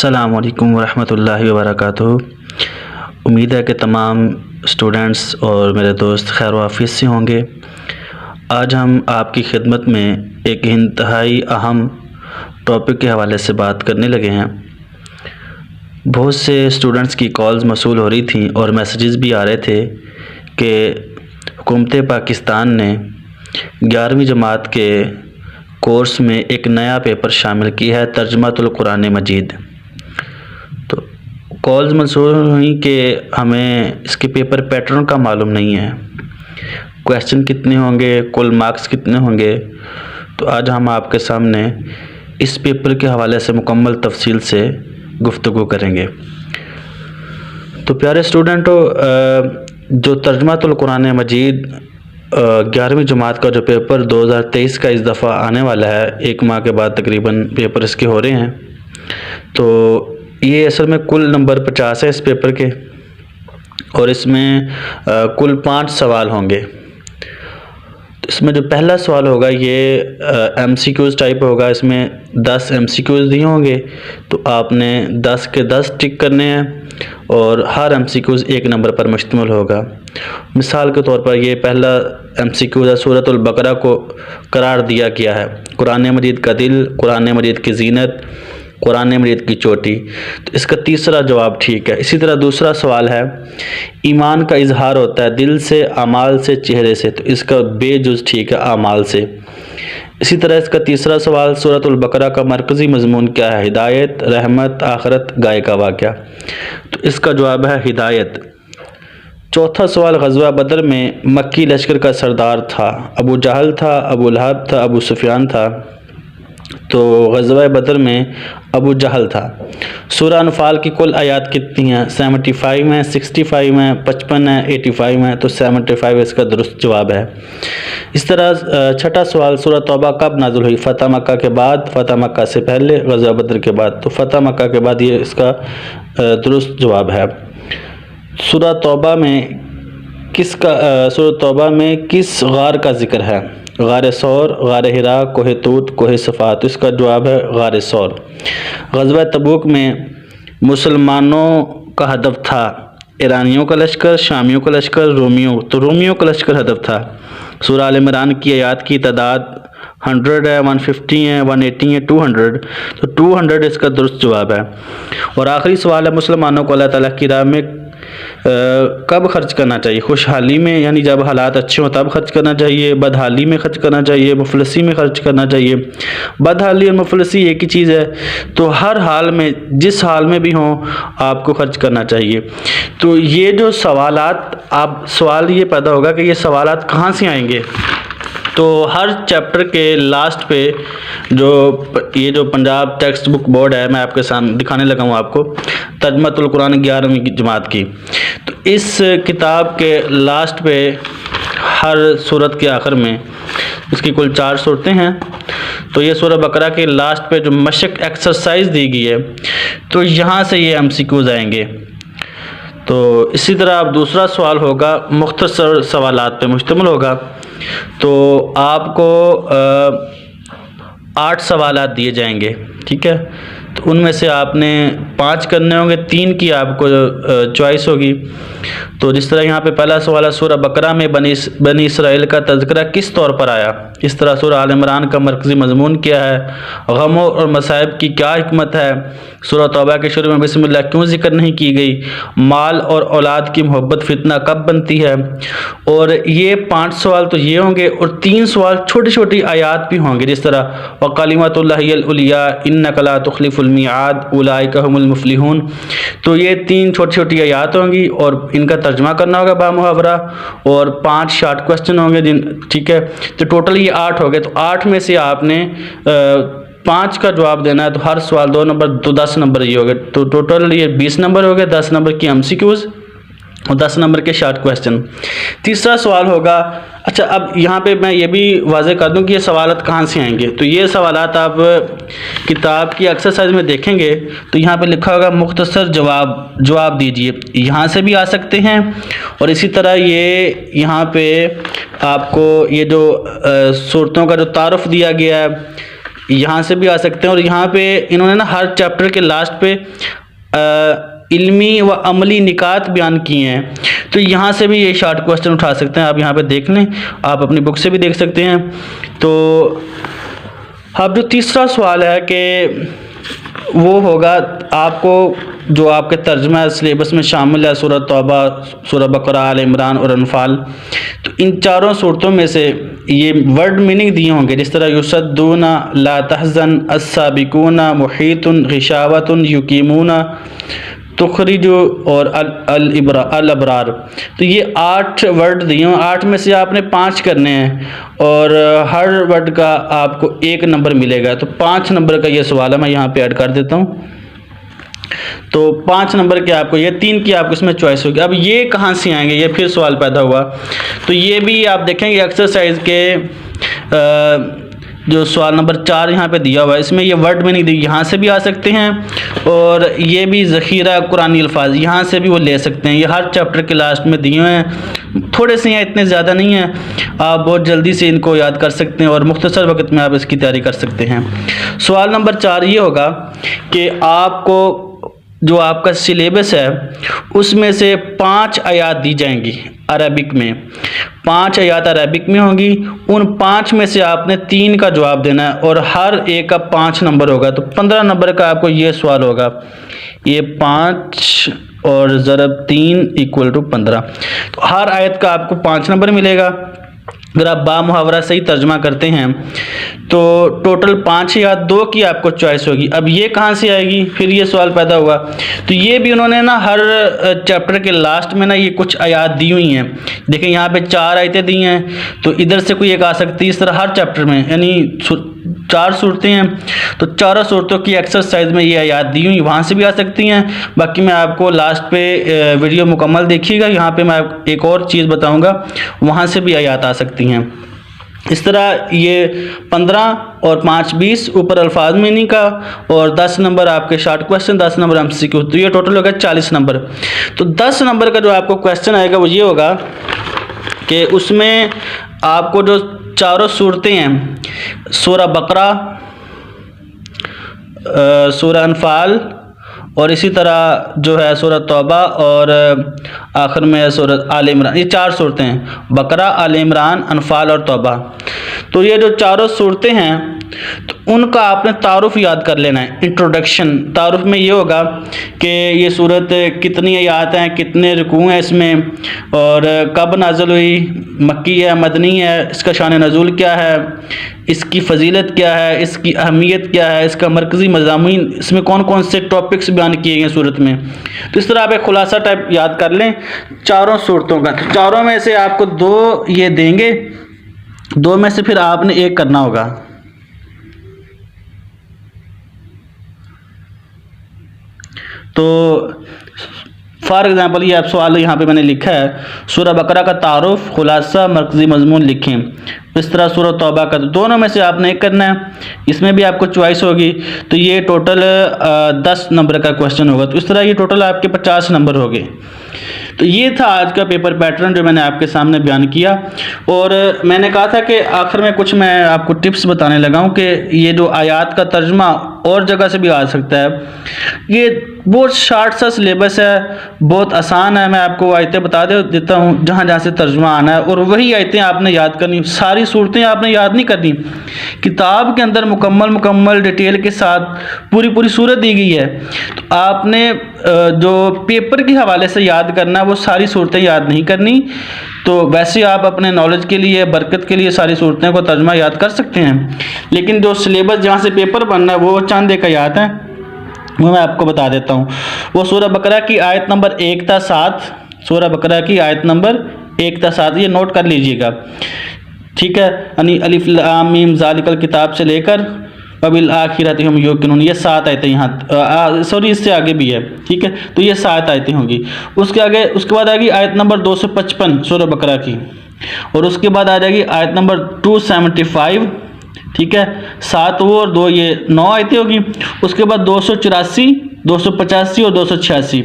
अस्सलामु अलैकुम वरहमतुल्लाहि वबरकातुहू। उम्मीद है कि तमाम स्टूडेंट्स और मेरे दोस्त खैर वाफियत से होंगे। आज हम आपकी खिदमत में एक इंतहाई अहम टॉपिक के हवाले से बात करने लगे हैं। बहुत से स्टूडेंट्स की कॉल्स मौसूल हो रही थी और मैसेजेस भी आ रहे थे कि हुकूमत पाकिस्तान ने 11वीं जमात के कोर्स में एक नया पेपर शामिल किया है, तर्जुमातुल कुरान मजीद। तो कॉल्स मंसूर हुई कि हमें इसके पेपर पैटर्न का मालूम नहीं है, क्वेश्चन कितने होंगे, कुल मार्क्स कितने होंगे। तो आज हम आपके सामने इस पेपर के हवाले से मुकम्मल तफसील से गुफ्तगू करेंगे। तो प्यारे स्टूडेंटों, जो तर्जुमातुल कुरान मजीद 11वीं जमात का जो पेपर 2023 का इस दफ़ा आने वाला है, एक माह के बाद तकरीबन पेपर इसके हो रहे हैं। तो ये असल में कुल नंबर 50 है इस पेपर के, और इसमें कुल 5 सवाल होंगे। इसमें जो पहला सवाल होगा ये MCQs टाइप होगा। इसमें 10 MCQs दिए होंगे, तो आपने 10 के 10 टिक करने हैं और हर MCQs 1 नंबर पर मुश्तमिल होगा। मिसाल के तौर पर ये पहला MCQ है, सूरतुल बकरा को करार दिया गया है कुरान मजीद का दिल, कुरान मजीद की जीनत, कुरान मजीद की चोटी। तो इसका तीसरा जवाब ठीक है। इसी तरह दूसरा सवाल है, ईमान का इजहार होता है दिल से, अमाल से, चेहरे से। तो इसका बेजुज़ ठीक है, अमाल से। इसी तरह इसका तीसरा सवाल, सूरतुल बकरा का मरकज़ी मजमून क्या है? हिदायत, रहमत, आखरत, गाय का वाक़या। तो इसका जवाब है हिदायत। चौथा सवाल, ग़ज़वा बदर में मक्की लश्कर का सरदार था, अबू जहल था, अबू लहब था, अबू सुफियान था। तो ग़ज़वा बदर में अबू जहल था। सूरह अनफ़ाल की कुल आयात कितनी हैं? 75 हैं, 65 हैं, 55 हैं, 85 हैं। तो 75 इसका दुरुस्त जवाब है। इस तरह छठा सवाल, सूरह तौबा कब नाज़िल हुई? फ़तह मक्का के बाद, फ़तह मक्का से पहले, ग़ज़वा बदर के बाद। तो फ़तह मक्का के बाद ये इसका दुरुस्त जवाब है। सूरह तौबा में किस गार का जिक्र है? गार सौर, गार हिरा, कोहे तूत, कोहे सफ़ा। तो इसका जवाब है गार सौर। ग़ज़वा तबूक में मुसलमानों का हदफ था ईरानियों का लश्कर, शामियों का लश्कर, रोमियों। तो रोमियों का लश्कर हदफ था। सूरह आल इमरान की आयात की तादाद 100 है, 150 है, 180 है, 200। तो 200 इसका दुरुस्त जवाब है। और आखिरी सवाल है, मुसलमानों को अल्लाह ताला की राह में कब खर्च करना चाहिए? खुशहाली में, यानी जब हालात अच्छे हों तब खर्च करना चाहिए, बदहाली में खर्च करना चाहिए, मुफलसी में खर्च करना चाहिए। बदहाली और मुफलसी एक ही चीज़ है, तो हर हाल में, जिस हाल में भी हों आपको खर्च करना चाहिए। तो ये जो सवालात, आप सवाल ये पैदा होगा कि ये सवालात कहाँ से आएंगे। तो हर चैप्टर के लास्ट पे ये जो पंजाब टेक्स्ट बुक बोर्ड है, मैं आपके सामने दिखाने लगा हूँ आपको, तर्जुमातुल कुरान 11वीं जमात की। तो इस किताब के लास्ट पे हर सूरत के आखिर में, इसकी कुल 4 सूरतें हैं। तो ये सूरह बकरा के लास्ट पे जो मशक एक्सरसाइज दी गई है, तो यहाँ से ये MCQs आएंगे। तो इसी तरह अब दूसरा सवाल होगा, मुख्तसर सवालात पे मुश्तमिल होगा। तो आपको 8 सवालात दिए जाएंगे, ठीक है। तो उनमें से आपने 5 करने होंगे, 3 की आपको चॉइस होगी। तो जिस तरह यहाँ पे पहला सवाल है, सूरह बकरा में बनी इसराइल का तज़किरा किस तौर पर आया? इस तरह सूरह आल इमरान का मरकज़ी मजमून क्या है? गमों और मसाइब की क्या हिकमत है? सूरह तौबा के शुरू में बिस्मिल्लाह क्यों जिक्र नहीं की गई? माल और औलाद की मोहब्बत फितना कब बनती है? और ये 5 सवाल तो ये होंगे, और 3 सवाल छोटी छोटी आयात भी होंगे, जिस तरह व कलिमतुल्लाहिल उलिया इन्नका ला तुखलिफुल मिआद उलाइका हुमुल मुफलिहून। तो ये 3 छोटी छोटी आयात होंगी और इनका तर्जुमा करना होगा बामुहावरा, और 5 शॉर्ट क्वेश्चन होंगे ठीक है। तो टोटल ये 8 हो गए। तो 8 में से आपने 5 का जवाब देना है। तो हर सवाल 2 नंबर, तो 10 नंबर ये हो गए। तो टोटल ये 20 नंबर हो गए, 10 नंबर की MCQs और 10 नंबर के शॉर्ट क्वेश्चन। तीसरा सवाल होगा, अच्छा अब यहाँ पे मैं ये भी वाज़ेह कर दूँ कि ये सवालात कहाँ से आएंगे। तो ये सवालात आप किताब की एक्सरसाइज में देखेंगे, तो यहाँ पे लिखा होगा मुख्तसर जवाब दीजिए। यहाँ से भी आ सकते हैं, और इसी तरह ये यहाँ पे आपको ये जो सूरतों का जो तारुफ दिया गया है, यहाँ से भी आ सकते हैं। और यहाँ पे इन्होंने ना हर चैप्टर के लास्ट पे इल्मी व अमली निकात बयान किए हैं, तो यहाँ से भी ये शॉर्ट क्वेश्चन उठा सकते हैं। आप यहाँ पे देख लें, आप अपनी बुक से भी देख सकते हैं। तो अब जो तीसरा सवाल है कि वो होगा आपको जो आपके तर्जुमा सिलेबस में शामिल है, सूरह तौबा, सूरह बकरा, आल इमरान और अनफाल, तो इन चारों सूरतों में से ये वर्ड मीनिंग दिए होंगे, जिस तरह युसद्दूना, ला तहज़न, अस्साबिकूना, मुहीतुन, गिशावतुन, युकीमूना, तुखरिजु और अल अबरार। तो ये 8 वर्ड दिए हैं, 8 में से आपने 5 करने हैं और हर वर्ड का आपको 1 नंबर मिलेगा। तो 5 नंबर का ये सवाल है, मैं यहाँ पे ऐड कर देता हूँ। तो 5 नंबर के आपको, ये 3 की आपको इसमें चॉइस होगी। अब ये कहाँ से आएंगे, ये फिर सवाल पैदा हुआ। तो ये भी आप देखेंगे एक्सरसाइज के जो सवाल नंबर 4 यहाँ पे दिया हुआ है, इसमें ये वर्ड मीनिंग दी, यहाँ से भी आ सकते हैं। और ये भी ज़ख़ीरा कुरानी अल्फाज, यहाँ से भी वो ले सकते हैं। ये हर चैप्टर के लास्ट में दिए हुए हैं, थोड़े से हैं, इतने ज़्यादा नहीं हैं। आप बहुत जल्दी से इनको याद कर सकते हैं और मुख्तसर वक्त में आप इसकी तैयारी कर सकते हैं। सवाल नंबर 4 ये होगा कि आपको जो आपका सिलेबस है उसमें से 5 आयात दी जाएंगी अरबिक में, 5 आयात अरबिक में होंगी। उन 5 में से आपने 3 का जवाब देना है और हर एक का 5 नंबर होगा। तो 15 नंबर का आपको ये सवाल होगा, ये 5 और ज़रब 3 इक्वल टू 15। तो हर आयत का आपको 5 नंबर मिलेगा। अगर आप बा मुहावरा सही तर्जमा करते हैं तो टोटल 5 या 2 की आपको चॉइस होगी। अब ये कहाँ से आएगी, फिर ये सवाल पैदा हुआ। तो ये भी उन्होंने ना हर चैप्टर के लास्ट में ना ये कुछ आयात दी हुई हैं। देखें यहाँ पे 4 आयतें दी हैं, तो इधर से कोई एक आ सकती है। इस तरह हर चैप्टर में यानी 4 सूरतें हैं, तो चारों सूरतों की एक्सरसाइज में ये आयात दी हुई, वहाँ से भी आ सकती हैं। बाकी मैं आपको लास्ट पे वीडियो मुकम्मल देखिएगा, यहाँ पे मैं एक और चीज़ बताऊँगा, वहाँ से भी आयात आ सकती हैं। इस तरह ये 15 और 5 20 ऊपर अल्फाज मीनिंग का और 10 नंबर आपके शॉर्ट क्वेश्चन, 10 नंबर एमसीक्यू, तो ये टोटल होगा 40 नंबर। तो 10 नंबर का जो आपको क्वेश्चन आएगा वो ये होगा कि उसमें आपको जो चारों सूरतें हैं, सूरह बकरा, सूरह अनफाल और इसी तरह जो है सूरह तौबा और आखिर में सूरह आल इमरान, ये 4 सूरतें हैं, बकरा, आल इमरान, अनफाल और तौबा। तो ये जो चारों सूरतें हैं तो उनका आपने तारुफ याद कर लेना है। इंट्रोडक्शन तारुफ में ये होगा कि ये सूरत कितनी आयात हैं, कितने रुकू हैं इसमें, और कब नाज़िल हुई, मक्की है, मदनी है, इसका शान नज़ूल क्या है, इसकी फ़जीलत क्या है, इसकी अहमियत क्या है, इसका मरकज़ी मज़ामीन, इसमें कौन कौन से टॉपिक्स बयान किए गए सूरत में। तो इस तरह आप एक खुलासा टाइप याद कर लें चारों सूरतों का। तो चारों में से आपको 2 ये देंगे, 2 में से फिर आपने एक करना होगा। तो फॉर एग्ज़ाम्पल ये आप सवाल यहाँ पे मैंने लिखा है, सूरह बकरा का तारुफ, खुलासा, मरकज़ी मजमून लिखें। इस तरह सूरह तौबा का, दोनों में से आपने एक करना है, इसमें भी आपको चॉइस होगी। तो ये टोटल 10 नंबर का क्वेश्चन होगा। तो इस तरह ये टोटल आपके 50 नंबर हो गए। तो ये था आज का पेपर पैटर्न जो मैंने आपके सामने बयान किया। और मैंने कहा था कि आखिर में कुछ मैं आपको टिप्स बताने लगा हूँ कि ये जो आयात का तर्जुमा और जगह से भी आ सकता है। ये बहुत शार्ट सा सिलेबस है, बहुत आसान है। मैं आपको आयतें बता देता हूँ जहाँ जहाँ से तर्जुमा आना है, और वही आयतें आपने याद करनी। सारी सूरतें आपने याद नहीं करनी, किताब के अंदर मुकम्मल डिटेल के साथ पूरी सूरत दी गई है। तो आपने जो पेपर के हवाले से याद करना, वो सारी सूरतें याद नहीं करनी। तो वैसे आप अपने नॉलेज के लिए, बरकत के लिए सारी सूरतें को तर्जुमा याद कर सकते हैं, लेकिन जो सिलेबस जहाँ से पेपर बनना है वो चंद एक आयत है, वो मैं आपको बता देता हूँ। वो सूरह बकरा की आयत नंबर 1 था 7, सूरह बकरा की आयत नंबर 1 था 7, ये नोट कर लीजिएगा, ठीक है। यानी अलिफ लाम मीम ज़ालिकल किताब से लेकर वबिल आखिरति हम युकिनून, ये 7 आयतें यहाँ, सॉरी इससे आगे भी है, ठीक है। तो ये 7 आयतें होंगी। उसके बाद आएगी आयत नंबर 255 सूरह बकरा की, और उसके बाद आ जाएगी आयत नंबर 275, ठीक है। 7 वो और 2 ये 9 आयतें होगी। उसके बाद 284, 285 और 286,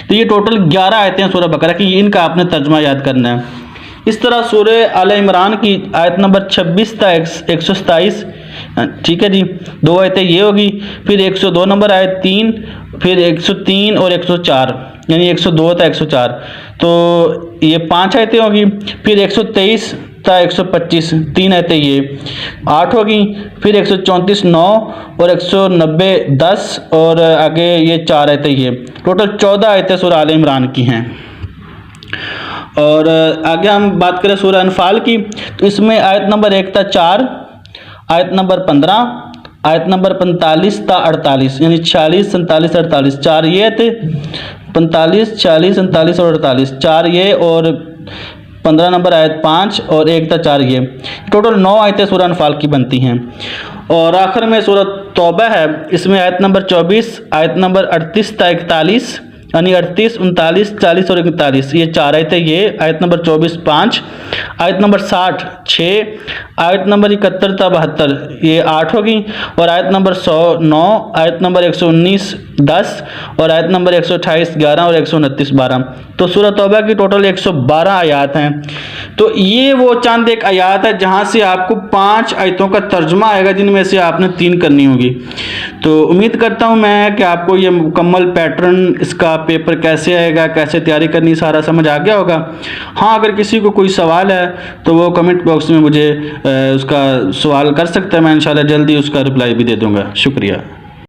तो ये टोटल 11 आयतें हैं सूरह बकरा की। इनका आपने तर्जुमा याद करना है। इस तरह सूरह आल इमरान की आयत नंबर 26 था 127, ठीक है जी, 2 आयतें ये होगी। फिर 102 नंबर आयत 3, फिर 103 और 104, यानी 102 था 104, तो ये 5 आयतें होगी। फिर 123 था 125, 3 आयतें ये 8 होगी। फिर 134 9 और 190 10 और आगे ये 4 आयतें ये, टोटल 14 आयतें सूरह आल इमरान की हैं। और आगे हम बात करें सूरह अनफाल की, तो इसमें आयत नंबर 1 था 4, आयत नंबर 15, आयत नंबर 45 था 48, यानी 46 47 48, 4 ये थे, 45 46 47 और 48, 4 ये और 15 नंबर आयत 5 और 1 था 4 ये, टोटल 9 आयतें सूरह अनफाल की बनती हैं। और आखिर में सूरह तौबा है, इसमें आयत नंबर 24, आयत नंबर 38 था 41, यानी 38 39 40 और 41, ये 4 आयतें ये, आयत नंबर 24 5, आयत नंबर 60 6, आयत नंबर 71 था 72, ये 8 होगी। और आयत नंबर 100 9, आयत नंबर 119 10 और आयत नंबर 128 11 और 129 12, तो सूरह तौबा की टोटल 112 आयात हैं। तो ये वो चंद एक आयात है जहाँ से आपको 5 आयतों का तर्जुमा आएगा, जिनमें से आपने 3 करनी होगी। तो उम्मीद करता हूँ मैं कि आपको ये मुकम्मल पैटर्न, इसका पेपर कैसे आएगा, कैसे तैयारी करनी, सारा समझ आ गया होगा। हाँ, अगर किसी को कोई सवाल है तो वो कमेंट बॉक्स में मुझे उसका सवाल कर सकता है, मैं इंशाल्लाह जल्दी उसका रिप्लाई भी दे दूँगा। शुक्रिया।